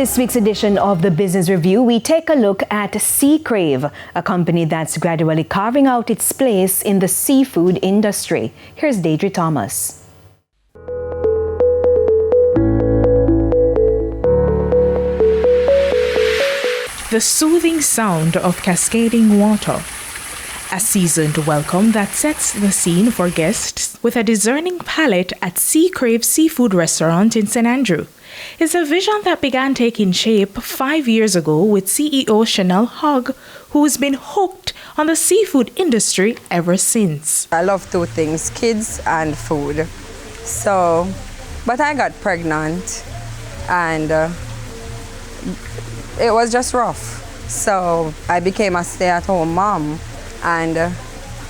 this week's edition of the Business Review, we take a look at Krave, a company that's gradually carving out its place in the seafood industry. Here's Deidre Thomas. The soothing sound of cascading water. A seasoned welcome that sets the scene for guests with a discerning palate at Krave Seafood Restaurant in St. Andrew. It's a vision that began taking shape 5 years ago with CEO Chanel Hogg, who's been hooked on the seafood industry ever since. I love two things, kids and food. But I got pregnant and it was just rough. So I became a stay-at-home mom. And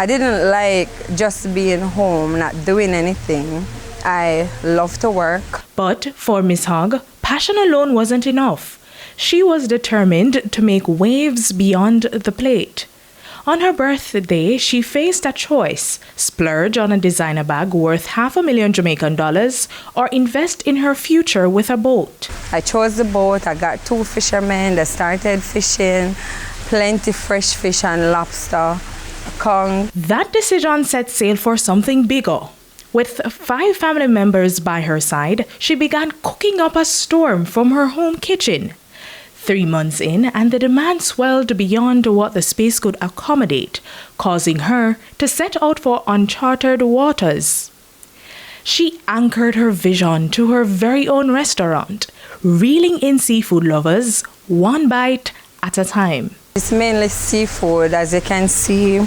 I didn't like just being home, not doing anything. I love to work. But for Ms. Hogg, passion alone wasn't enough. She was determined to make waves beyond the plate. On her birthday, she faced a choice: splurge on a designer bag worth $500,000 Jamaican or invest in her future with a boat. I chose the boat. I got 2 fishermen that started fishing. Plenty fresh fish and lobster, conch. That decision set sail for something bigger. With 5 family members by her side, she began cooking up a storm from her home kitchen. 3 months in, and the demand swelled beyond what the space could accommodate, causing her to set out for uncharted waters. She anchored her vision to her very own restaurant, reeling in seafood lovers one bite at a time. It's mainly seafood, as you can see,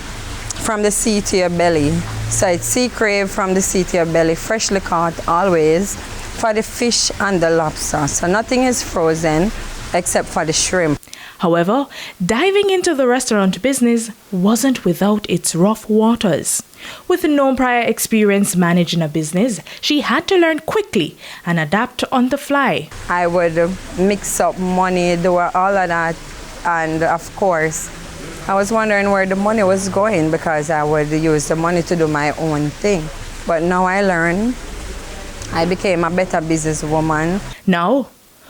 from the sea to your belly. So it's Krave from the sea to your belly, freshly caught always, for the fish and the lobster. So nothing is frozen except for the shrimp. However, diving into the restaurant business wasn't without its rough waters. With no prior experience managing a business, she had to learn quickly and adapt on the fly. I would mix up money, do all of that. And of course, I was wondering where the money was going because I would use the money to do my own thing. But now I learned. I became a better businesswoman. Now,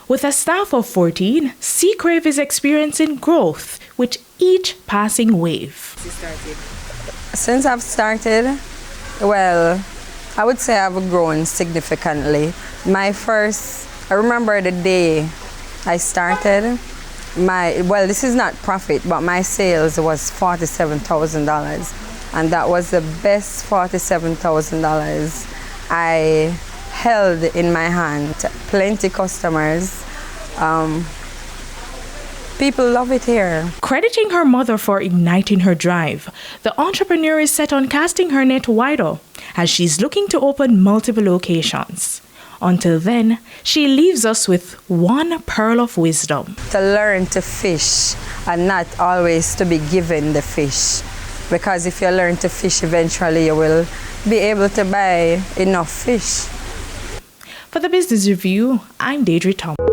with a staff of 14, Krave is experiencing growth with each passing wave. Since I've started, well, I would say I've grown significantly. I remember the day I started, this is not profit, but my sales was $47,000. And that was the best $47,000 I held in my hand. Plenty customers. People love it here. Crediting her mother for igniting her drive, the entrepreneur is set on casting her net wider as she's looking to open multiple locations. Until then, she leaves us with one pearl of wisdom. To learn to fish and not always to be given the fish. Because if you learn to fish, eventually you will be able to buy enough fish. For the Business Review, I'm Deidre Thomas.